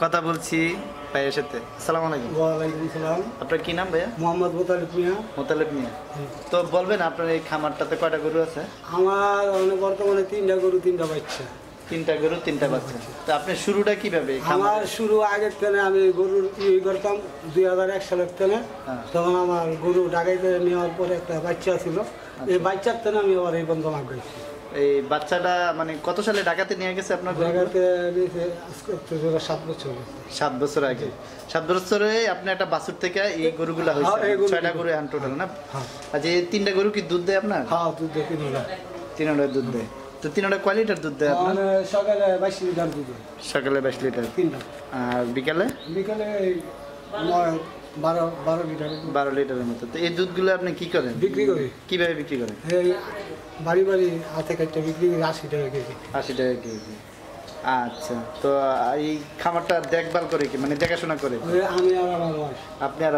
কথা বলছি ভাইয়ের সাথে। আসসালামু আলাইকুম। ওয়ালাইকুম আসসালাম। আপনার কি নাম ভাইয়া? মোহাম্মদ মোতালেব মিয়া। মোতালেব মিয়া। তো বলবেন আপনার এই খামারটাতে কয়টা গরু আছে? আমার বর্তমানে 3টা গরু 3টা বাচ্চা। 3টা গরু 3টা বাচ্চা। তো আপনার শুরুটা কিভাবে? আমার শুরু আগের থেকে আমি গরুর করতাম 2001 সালের থেকে। তখন আমার গরু ঢাকাইতে নেওয়ার পরে একটা বাচ্চা ছিল, এই বাচ্চার থেকে আমি আবার এই বন্ধ লাগাইছি। এই বাচ্চাটা মানে কত সালে ঢাকাতে নিয়ে গেছে আপনার? ঢাকাতে নিয়েছে আজকে 7 বছর। 7 বছর আগে। 7 বছরে আপনি একটা বাছুর থেকে এই গরুগুলা হয়েছে? 6টা গরু এখন টোটাল না? আচ্ছা, এই 3টা গরু কি দুধ দেয় আপনার? হ্যাঁ, দুধ দেয় 3টা দুধ দেয়। তো 3টা কয় লিটার দুধ দেয় আপনার? সকালে 22 লিটার দুধ। সকালে 22 লিটার। 3টা। আর বিকালে? বিকালে 12 লিটার। 12 লিটারের মতো। তো এই দুধগুলো আপনি কি করেন? বিক্রি করি। কিভাবে বিক্রি করেন? এই বাড়ি বাড়ি হাতে কাটতে বিক্রি করি 80 টাকা কেজি। 80 টাকা কেজি। আচ্ছা, তো এই খামারটা দেখভাল করে কি, মানে দেখাশোনা করে? আমি আর আমার ওয়াইফ। আপনি আর?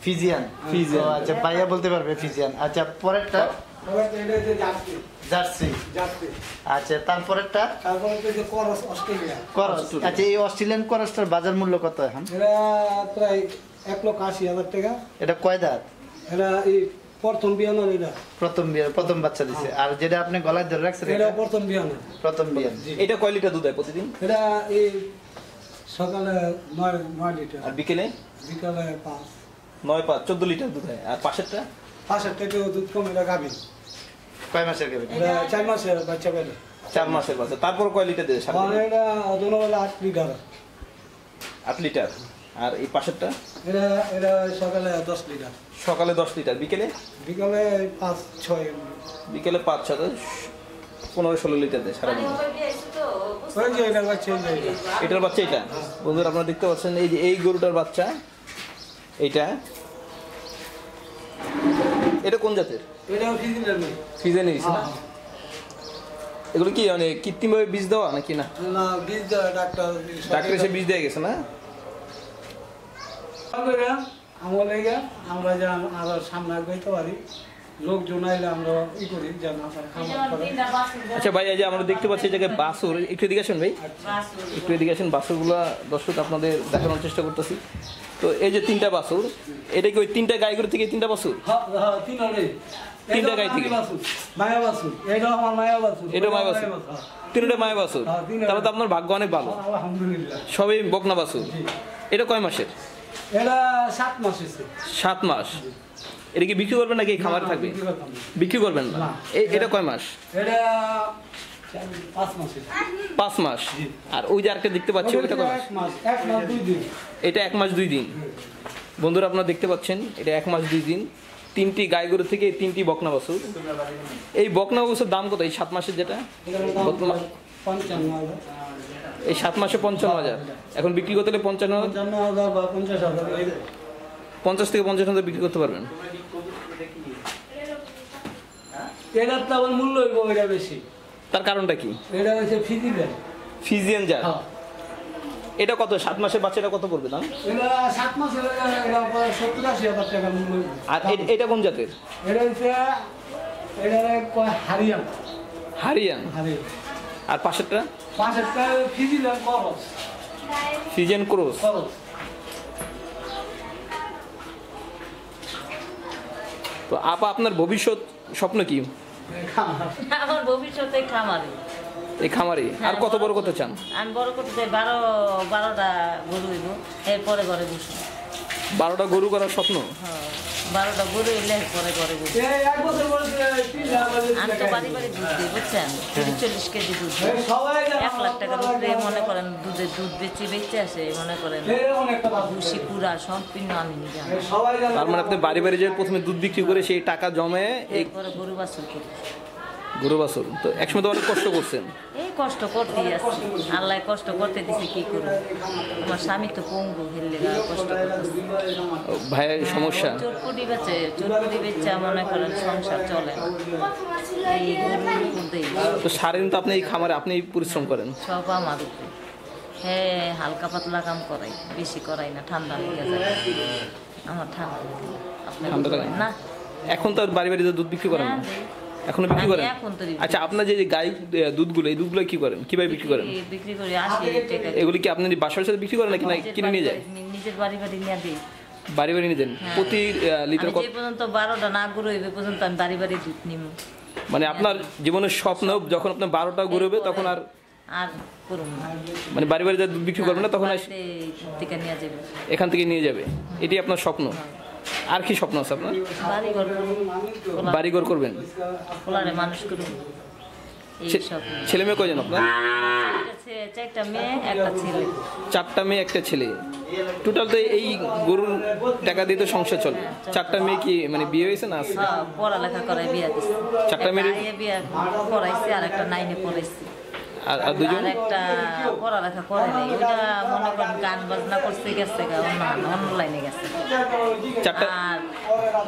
ফিজিয়ান। ফিজিয়ান। আচ্ছা, ভাইয়া বলতে পারবে ফিজিয়ান। আচ্ছা, পরেরটা? জার্সি। আচ্ছা, তারপরেরটা? করস। আচ্ছা, এই অস্ট্রেলিয়ান করসটার বাজার মূল্য কত এখন? এটা প্রায় 1,80,000 টাকা। এটা কয় দাঁত? এটা এই প্রথম বিয়ান। এটা প্রথম বাচ্চা দিছে। আর যেটা আপনি গলায় ধরে রাখছেন এটা প্রথম বিয়ান। প্রথম বিয়ান। এটা কয় লিটার দুধ দেয় প্রতিদিন? এটা এই সকালে 9 লিটার। আর বিকেলে? বিকালে 5। 9-5 14 লিটার দুধ হয়। আর পাশেরটা? পাশের থেকে দুধ কম। এটা গাভী। কয় মাসের গাভী? এটা 4 মাসের বাচ্চা পেলে। 4 মাসের বাচ্চা। তারপর কয় লিটার দেয়? মানে এটা দুপুরবেলা 8 লিটার। 8 লিটার। আর এই পাশেরটা? এটা সকালে 10 লিটার। সকালে 10 লিটার। বিকেলে? বিকালে 5-6। বিকেলে 5-6 15-16 লিটার দেয় সারাদিন। এটার বাচ্চা এটার বাচ্চা এটা। বন্ধুরা আপনারা দেখতে পাচ্ছেন এই যে এই গরুটার বাচ্চা এইটা। এটা কোন জাতের? এটাও ফিজিয়ান। ফিজিয়ান নিয়েছে না? এগুলো কি মানে কৃত্রিমভাবে বীজ দেওয়া নাকি না? না, বীজ দেওয়া। ডাক্তার এসে বীজ দিয়ে গেছে না? আমরা যে আরো সামনে আগাইতে পারি, লোকজন আইলে আমরা করি যেন। আচ্ছা ভাই, এই যে আমরা দেখতে পাচ্ছি এই জায়গায় বাছুর, একটু এদিকে আসেন ভাই, একটু এদিকে আসেন। বাছুরগুলো দর্শক আপনাদের দেখানোর চেষ্টা করতেছি। তো এই যে 3টা বাছুর, এটা কি ওই 3টা গাইগুলো থেকে 3টা বাছুর? 3টা গাই থেকে মায়া বাছুর। এটা আমার মায়া বাছুর। এটা মায়া বাছুর। 3টা মায়া বাছুর। তাহলে তো আপনার ভাগ্য অনেক ভালো। আলহামদুলিল্লাহ। সবই বকনা বাছুর। এটা কয় মাসের? এটা 7 মাস। 7 মাস। এটা কি বিক্রি করবেন নাকি খামারে থাকবে? বিক্রি করবেন না। এটা কয় মাস? এটা 5 মাস। আর ওই যে আরেকটা দেখতে পাচ্ছি ওইটা কয় মাস? 1 মাস 2 দিন। এটা 1 মাস 2 দিন। বন্ধুরা আপনারা দেখতে পাচ্ছেন এটা 1 মাস 2 দিন। 3টি গাই গরু থেকে 3টি বকনা বাছুর। এই বকনা বাছুর দাম কত? এই 7 মাসের যেটা 55,000। এই 7 মাসে 55,000। এখন বিক্রি করতে হলে 55,000 বা 50,000। 50 থেকে 50,000 বিক্রি করতে পারবেন। এটার তো আবার মূল্য হইব এটা বেশি। তার কারণটা কি? এটা হচ্ছে ফিজিয়ান জাত। এটা কত? 7 মাসের বাচ্চাটা কত পড়বে দাম? এটা 7 মাসের। এটা 70,000-80,000 টাকা মূল্য। আর এটা কোন জাতের? এটা হচ্ছে হারিয়ান। হারিয়ান। আর পাশেরটা? পাশেরটা ফিজিয়ান ক্রস। Friesian cross. তো আপা, আপনার ভবিষ্যৎ স্বপ্ন কি? আমার ভবিষ্যতে খামারি। এই খামারি। আর কত বড় করতে চান? আমি বড় করতে চাই 12টা গরু হইব, এরপরে ঘরে বসবো। 12টা গরু করার স্বপ্ন? হ্যাঁ, 12টা গরু এলে পরে ঘরে বসবো। আমি তো বাড়ি বাড়ি দুধ দিই, বুঝছেন? 40 কেজি দুধ দিই। 1 লাখ টাকার উপরে মনে করেন দুধ বেচে আসে। মনে করেন ভুসি পুরা সম্পূর্ণ আমি নিজে। তার মানে আপনি বাড়ি বাড়ি যে প্রথমে দুধ বিক্রি করে সেই টাকা জমে এরপরে গরু বাছুর করি। গরু বাছুর। তো একসময় তো অনেক কষ্ট করছেন। এই কষ্ট করতেই আছে, আল্লাহ কষ্ট করতে দিছে, কি করব। আমার স্বামী তো পঙ্গু, হেললে কষ্ট করতেছে। ভাইয়ের সমস্যা? চটপটি বেচে মনে করেন সংসার চলে না। এই গরু দেই। তো সারাদিন তো আপনি এই খামারে আপনি পরিশ্রম করেন? সব আমার উপরে। হ্যাঁ, হালকা পাতলা কাম করাই, বেশি করাই না। ঠান্ডা লেগে যায় আমার। ঠান্ডা লাগে। আপনি না? এখন তো আর বাড়ি বাড়িতে দুধ বিক্রি করেন না? এখনো বিক্রি করেন? আমি এখন তো বিক্রি আচ্ছা, আপনার যে গাই দুধগুলো, এই দুধগুলো কি করেন, কিভাবে বিক্রি করেন? বিক্রি করি 80 টাকা। এগুলি কি আপনি বাসার সাথে বিক্রি করেন নাকি না কিনে নিয়ে যায়? নিজের বাড়ি বাড়ি নিয়ে দিই। বাড়ি বাড়ি নিয়ে দেন? প্রতি লিটার আমি যে পর্যন্ত 12টা না গরু হইবে পর্যন্ত আমি বাড়ি বাড়ি দুধ নিব। মানে আপনার জীবনের স্বপ্ন যখন আপনার 12টা গরু হবে তখন আর করুম না, মানে বাড়ি বাড়ি যা দুধ বিক্রি করবেন না তখন বাড়িতে থেকে নিয়ে যাবে। এখান থেকে নিয়ে যাবে, এটি আপনার স্বপ্ন। আর কি স্বপ্ন আছে আপনার? বাড়ি ঘর করুম, বাড়িঘর করবেন, পোলারে মানুষ করুম, এই স্বপ্ন। ছেলে মেয়ে কয়জন আপনার? চারটা মেয়ে একটা ছেলে। 4টা মেয়ে 1টা ছেলে, টোটাল তো এই গরুর টাকা দিয়ে তো সংসার চলে। 4টা মেয়ে কি মানে বিয়ে হয়েছে না আছে? হ্যাঁ, পড়ালেখা করাই বিয়া দিচ্ছে। 4টা মেয়ে বিয়া পড়াইছে, আর একটা 9-এ পড়াইছে। আর দুজন? আর একটা পড়ালেখা করে নাই, ওটা মনে করেন গান বাজনা করতে গেছে, অন্য লাইনে গেছে। 4টা আর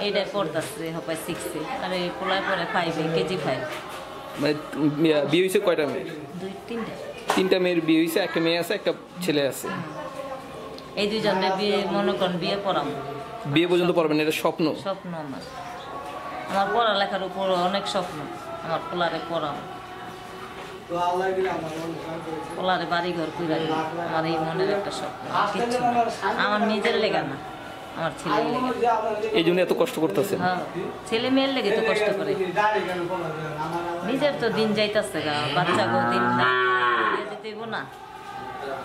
এইটাই পড়তেছে হবে 6-এ, আর এই পোলায় পরে 5-এ, কেজি 5। মানে বিয়ে হয়েছে কয়টা মেয়ে? 2-3টা। 3টা মেয়ের বিয়ে হয়েছে, একটা মেয়ে আছে, একটা ছেলে আছে। এই দুইজনের বিয়ে মনে করেন বিয়ে পড়াম। বিয়ে পর্যন্ত পড়বেন, এটা স্বপ্ন? স্বপ্ন আমার পড়ালেখার উপর অনেক স্বপ্ন। আমার পোলারে পড়াম, পোলারে বাড়ি ঘর কইরা দিই, আমার এই মনের একটা স্বপ্ন। কিচ্ছু না, আমার নিজের লেগা না, আমার ছেলের লেগা। এই জন্য এত কষ্ট করতেছেন? হ্যাঁ, ছেলে মেয়ের লেগে তো কষ্ট করে। নিজের তো দিন যাইতেছে গা, বাচ্চা গো দিন যেতে না,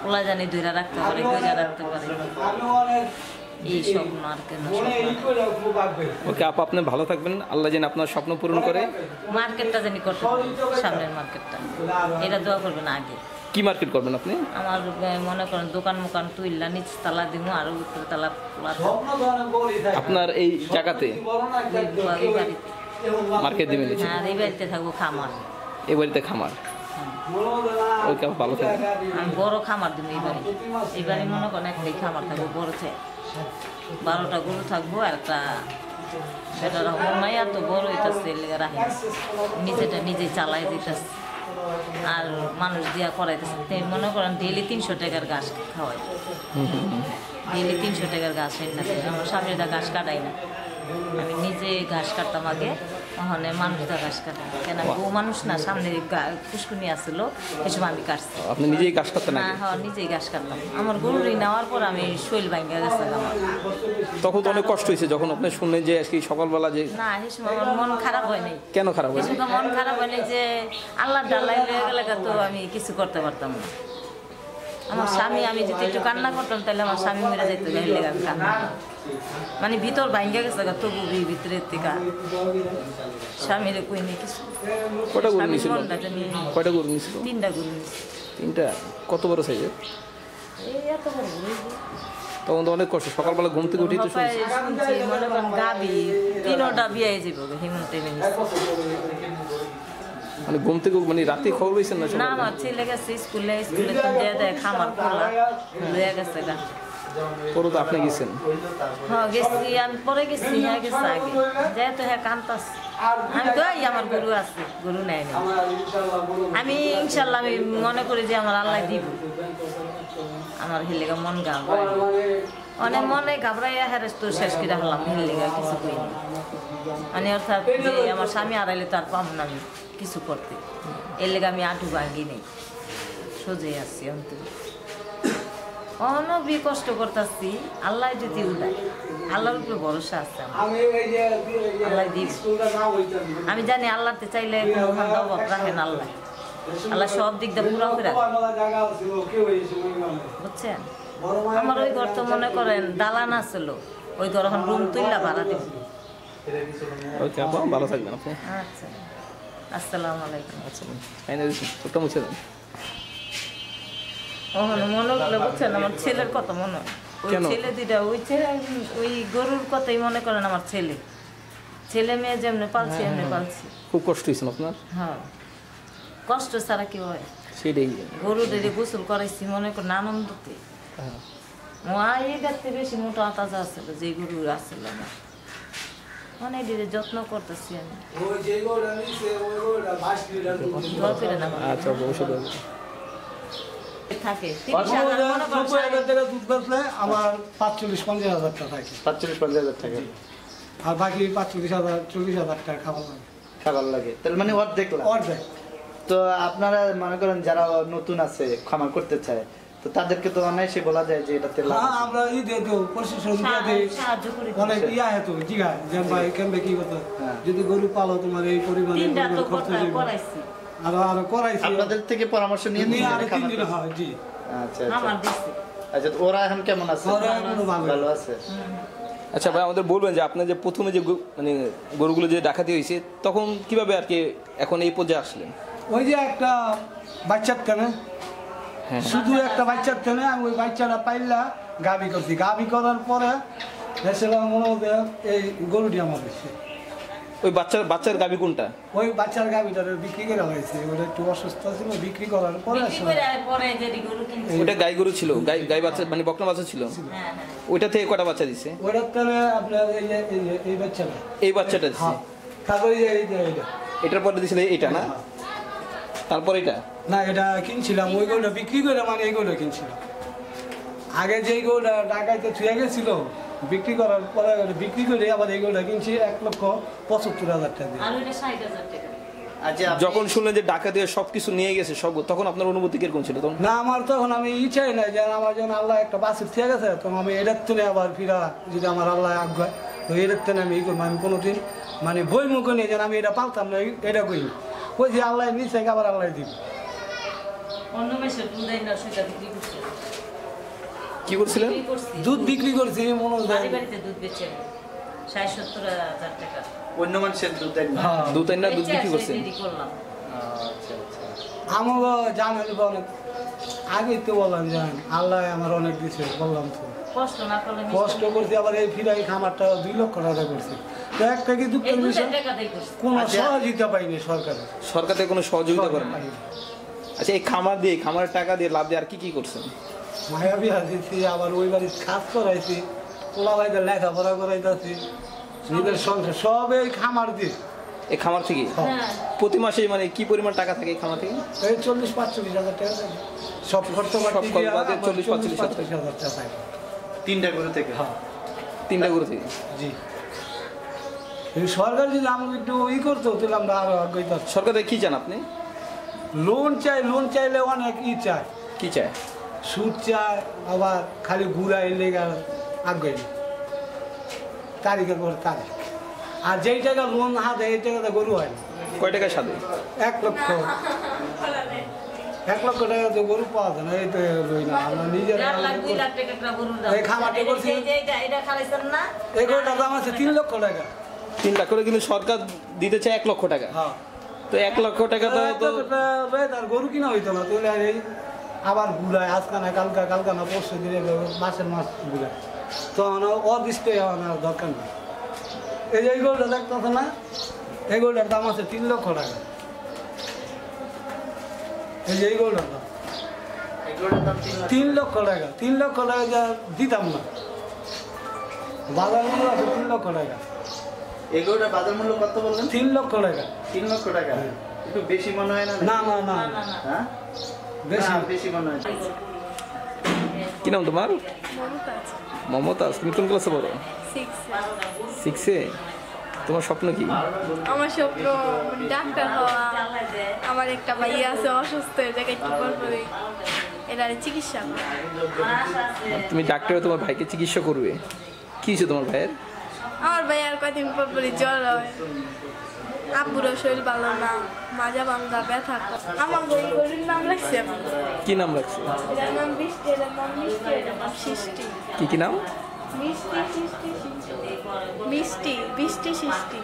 পোলা জানি ধরে রাখতে পারে, গজা রাখতে পারে, এই স্বপ্ন আর কেন। ওকে আপা, আপনি ভালো থাকবেন, আল্লাহ যেন আপনার স্বপ্ন পূরণ করে। মার্কেটটা জানি করতে পারি, সামনের মার্কেটটা, এটা দোয়া করবেন আগে। কি মার্কেট করবেন আপনি? আমার মনে করেন দোকান মোকান তুইলা নিচ তালা দিব, আর উপরে তালা আপনার এই জায়গাতে এই বাড়িতে মার্কেট দিবেন? আর এই বাড়িতে থাকবো খামার। এই বাড়িতে খামার? ওকে আপা, ভালো থাকবেন। আমি বড় খামার দিব এই বাড়ি। এই বাড়ি মনে করেন একটাই খামার থাকবো, বড় থেকে 12টা গরু থাকবো, আর একটা সেটা রকম নাই, আর তো বড় হইতেছে রাখি, নিজেটা নিজে চালাই দিতেছে, আর মানুষ দিয়া করাইতেছে। মনে করেন ডেইলি 300 টাকার ঘাস খাওয়াই, ডেইলি 300 টাকার ঘাস হয় না। আমার স্বামীরা ঘাস কাটাই না, আমি নিজে ঘাস কাটতাম আগে, ওখানে মানুষরা ঘাস কাটাই কেন, বউ মানুষ না, সামনে পুষ্কুনি আসছিল, এসব আমি কাটছি। আপনি নিজেই কাজ করতেন? না, হ্যাঁ, নিজেই ঘাস কাটতাম। আমার গরুরি নেওয়ার পর আমি শৈল ভাঙ্গা গেছে আমার। তখন তো অনেক কষ্ট হয়েছে যখন আপনি শুনলেন যে আজকে সকালবেলা যে? না, এই সময় আমার মন খারাপ হয় নাই। কেন খারাপ এই হয়েছে? সময় মন খারাপ হয় নাই যে আল্লাহ ডালাই হয়ে গেলে তো আমি কিছু করতে পারতাম না। আমার স্বামী, আমি যদি একটু কান্না করতাম তাহলে আমার স্বামী মেরে যেতে গেলে আমি কান্না, মানে ভিতর ভাঙ্গা গেছে তবু ভিতরের থেকে স্বামীর কই নেই কিছু। কয়টা গরু নিয়েছিল? কয়টা গরু নিয়েছিল? 3টা গরু নিয়েছিল। 3টা? কত বড় সাইজের? এই এত বড় গরু। তখন তো অনেক কষ্ট, সকালবেলা ঘুম থেকে উঠেই তো শুনছি মনে করেন গাবি 3টা বিয়ে যাবো হিমন্তে। মানে ঘুম থেকে মানে রাতে খবর হয়েছেন না? না, আমার ছেলে গেছে স্কুলে, স্কুলে দেয় খামার খোলা লয়ে গেছে গা। পরে তো আপনি গেছেন? হ্যাঁ গেছি, আমি পরে গেছি, হ্যাঁ গেছে আগে, যেহেতু হ্যাঁ কান্তাস। আমি তো আমার গরু আছে, গরু নেয় না। আমি ইনশাল্লাহ আমি মনে করি যে আমার আল্লাহ দিব। আমার হিলেগা মন ঘাবড়ায়, অনেক মনে ঘাবড়াইয়া হ্যারেস তো শেষ করে হলাম, হিলেগা কিছু করি না। মানে অর্থাৎ যে আমার স্বামী হারাইলে তো আর পাম না আমি কিছু করতে, এর লেগে আমি আঁটু ভাঙি নেই, সোজে আসছি অন্তরে। অনবি কষ্ট করতেছি, আল্লাহ যদি উঠায়, আল্লাহর উপরে ভরসা আছে আল্লাহ দিব। আমি জানি আল্লাহতে চাইলে কোনো অভাব রাখেন আল্লাহ, আল্লাহ সব দিক দিয়ে পুরো করে বুঝছেন। আমার ওই ঘর তো মনে করেন দালান আসছিল, ওই ঘর এখন রুম তুইলা ভাড়া দিব। ওকে আপা, ভালো থাকবেন আপনি। আচ্ছা, আসসালামু আলাইকুম। আচ্ছা, ছোট্ট মুছে দেন। মনে হলো বুঝছেন, আমার ছেলের কথা মনে হয়, ওই ছেলে দুইটা, ওই ছেলে ওই গরুর কথাই মনে করেন আমার ছেলে, ছেলে মেয়ে যেমনি পালছি এমনি পালছি। খুব কষ্ট হয়েছে আপনার? হ্যাঁ, কষ্ট ছাড়া কি হয়? সেটাই, গরু দিয়ে গোসল করাইছি মনে করেন আনন্দতে। এই দেখতে বেশি মোটা তাজা আসছিল, যে গরু আসছিল না, মানে এটির যত্ন করতেছি আমি। আচ্ছা, অবশ্যই থাকে 30,000 টাকা দুধ বেচলে আমার 45-50,000 টাকা থাকে। 45-50,000 টাকা। আর বাকি 45,000-40,000 টাকা খাওয়া লাগে। খাবার লাগে, তাহলে মানে অর্ধেক লাভ। অর্ধেক। তো আপনারা মনে করেন যারা নতুন আছে খামার করতে চায়, তো তাদেরকে তো অনায়াসে বলা যায় যে এটাতে লাভ হ্যাঁ আছে। আমরা ই দিয়ে দেবো, প্রশিক্ষণ দিয়ে দিই, সাহায্য করি। অনেক ইয়া হেতু জিগা যে ভাই কেমবে কি করতে, হ্যাঁ। যদি গরু পালো তোমার এই পরিমাণে তিনটা তো খরচ দিবে। করাইছি আরো করাইছি আপনাদের থেকে পরামর্শ নিয়ে নিয়ে আরো 3 খামার দিন করছেন? হয় জি। আচ্ছা আমার আচ্ছা দিচ্ছে। আচ্ছা, তো ওরা এখন কেমন আছে? ওরা এখনো ভালো আছে। আচ্ছা ভাই, আমাদের বলবেন যে আপনার যে প্রথমে যে মানে গরুগুলো যে ডাকাতি হয়েছে তখন কিভাবে আর কি এখন এই পর্যায়ে আসলেন? ওই যে একটা বাচ্চার কেনে, হ্যাঁ। শুধু একটা বাচ্চার কেনে আমি ওই বাচ্চাটা পাইলা গাবি করছি, গাবি করার পরে দেশের মনে হতে এই গরুটি আমার দিচ্ছে। ওই বাচ্চার গাভী কোনটা? ওই বাচ্চার গাবিটা বিক্রি করে হয়েছে, ওটা একটু অসুস্থ ছিল, বিক্রি করার পরে বিক্রি আসলে করে পরে যে গরু কিনছি। ওটা গাই গরু ছিল, গাই বাচ্চা মানে বকনা বাচ্চা ছিল। হ্যাঁ হ্যাঁ। ওইটা থেকে কটা বাচ্চা দিছে? ওইটার কেনে আপনার এই বাচ্চাটা, এই বাচ্চাটা দিছে। হ্যাঁ তারপরে এইটা এটার পরে দিছিল এটা না, তারপর এটা না, এটা কিনছিলাম ওই গরুটা বিক্রি করে, মানে এই গরুটা কিনছিলাম। আগে যেই গরুটা ঢাকাইতে ছুঁয়ে গেছিল, বিক্রি করার পরে ওটা বিক্রি করে আবার এই গরুটা কিনছি 1,75,000 টাকা দিয়ে। আর ওইটা 60,000 টাকা। আচ্ছা, যখন শুনলেন যে ডাকাতি সবকিছু নিয়ে গেছে সব, তখন আপনার অনুভূতি কিরকম ছিল তখন? না আমার তখন আমি চাই না যে আমার যখন আল্লাহ একটা বাসুর ঠিক আছে, তখন আমি এটার তুলে আবার ফিরা, যদি আমার আল্লাহ আজ্ঞায় তো এটার তুলে আমি ই করবো। আমি কোনোদিন মানে বই মুখে নিয়ে যেন আমি এটা পালতাম না, এটা করি ওই যে আল্লাহ নিচে আবার আল্লাহ দিব। অন্য মেসে দুধ না সেটা বিক্রি করছে। কি করছিলেন? বিক্রি করছি। দুধ বিক্রি করছি মনে হয় বাড়ি বাড়িতে দুধ বেচে 60-70,000 টাকা। অন্য মানুষের দুধ দেন না? হ্যাঁ দুধ না দুধ বেচে বিক্রি আসলে করছেন? দেরি করলাম। আচ্ছা আচ্ছা। আমারও জানেন অনেক আগেই তো বললাম জান আল্লাহ আমার অনেক দিছে, বললাম তো কষ্ট না করলে কষ্ট করছি, আবার এই ফিরাই খামারটা 2 লক্ষ টাকা করছে। তো একটা কি দুঃখের এই বিষয়, দুধের টাকা দিয়ে করছি। কোনো আচ্ছা। সহযোগিতা পাইনি সরকারের। সরকার থেকে কোনো সহযোগিতা করেন না? পাইনি। আচ্ছা, এই খামারের টাকা দিয়ে লাভ দিয়ে আর কি কি করছেন? মায়া বিয়া দিচ্ছি, আবার ওই বাড়ির কাজ করাইছি, পোলা ভাইদের লেখাপড়া করাইতেছি, নিজের সংসার সব এই খামার দিয়ে। এই খামার থেকে হ্যাঁ। প্রতি মাসে মানে কি পরিমাণ টাকা থাকে এই খামার থেকে? এই 40-45,000 টাকা থাকে। সব খরচ সব খরচ বাদে 40-45,000 টাকা থাকে। 3টা গরু থেকে? হ্যাঁ 3টা গরু থেকে? জি। এই সরকার যদি আমাকে একটু করতো তাহলে আমরা আরো আগাইতাম। সরকার থেকে কি চান আপনি? লোন চাইলে অনেক চায়, কি চায়? সুদ চায়, আবার খালি ঘুরাই লেগে আগাই তারিখের পর তারিখ। আর যেই টাকা লোন হাতে এই টাকাতে গরু হয় না। কয় টাকায় সাথে? 1 লক্ষ 1 লক্ষ টাকা তো গরু পাওয়া যায় না, এই তো লই না আমরা নিজের। 1 লাখ 2 লাখ টাকা একটা গরুর দাম। এই খামারটা করছি। এই যে এটা খালাইছেন না? এই গরুটার দাম আছে 3 লক্ষ টাকা। 3 লাখ করে, কিন্তু সরকার দিতে চায় 1 লক্ষ টাকা। হ্যাঁ তো 1 লক্ষ টাকা তো তার গরু কিনা হইতো না, তাহলে আর এই আবার ঘুরায় আজকে না কালকা না পরশু দিলে মাসের মাস ঘুরায়, তো অদৃষ্ট আমার দরকার নেই। এই যে এই গরুটা দেখতেছে না, এই গরুটার দাম আছে 3 লক্ষ টাকা। এই যে এই গরুটার দাম এই গরুটার দাম 3 লাখ? 3 লক্ষ টাকা। 3 লক্ষ টাকা যা দিতাম না, বাজার মূল্য আছে 3 লক্ষ টাকা। এই গরুটার বাজার মূল্য কত বললেন? 3 লক্ষ টাকা। 3 লক্ষ টাকা? একটু বেশি মনে হয় না? না না না না না না। হ্যাঁ বেশি। না, বেশি মনে হয়। কি নাম তোমার? মমতাজ। তুমি কোন ক্লাসে পড়ো? 6-এ। তোমার স্বপ্ন কি? আমার স্বপ্ন ডাক্তার হওয়া। আমার একটা ভাইয়া আছে অসুস্থ, এই জায়গায় একটু পর পরে এটা চিকিৎসা করা। তুমি ডাক্তার হয়ে তোমার ভাইকে চিকিৎসা করবে? কি হয়েছে তোমার ভাইয়ের? আমার ভাই আর কয়েকদিন পর পরই জ্বর হয়, আব্বুরও শরীর ভালো না, মাজা বান্ধা ব্যথা করে। আমার গরুর নাম রাখছি আমি। কি নাম রাখছে? এটার নাম বৃষ্টি, এটার নাম মিষ্টি, এটার নাম সৃষ্টি। কি নাম? মিষ্টি সৃষ্টি মিষ্টি বৃষ্টি সৃষ্টি।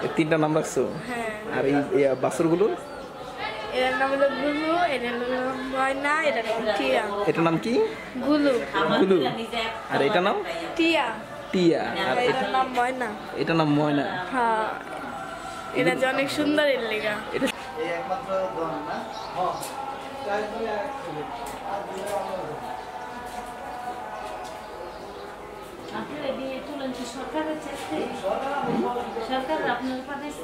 এই 3টা নাম রাখছো? হ্যাঁ। আর এই বাছুরগুলো? এটার নাম হলো গুলু, এটার হলো ময়না, এটার নাম টিয়া। এটার নাম কি? গুলু। গুলু। আর এটার নাম? টিয়া। টিয়া। আর এটার নাম ময়না। এটার নাম ময়না। হ্যাঁ, এটা যে অনেক সুন্দর এর লেগা। এটা এই একমাত্র দন না? আপনারা দিয়ে তুলেন কি সরকারের চাইতে? সরকার আপনার পাঠাইছে?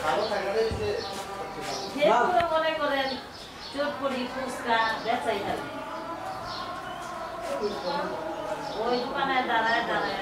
ভালো থাকাটাই যে যে পুরো মনে করেন চটপটি ফুচকা বেচাই থাকে ওই দোকানে দাঁড়ায় দাঁড়ায়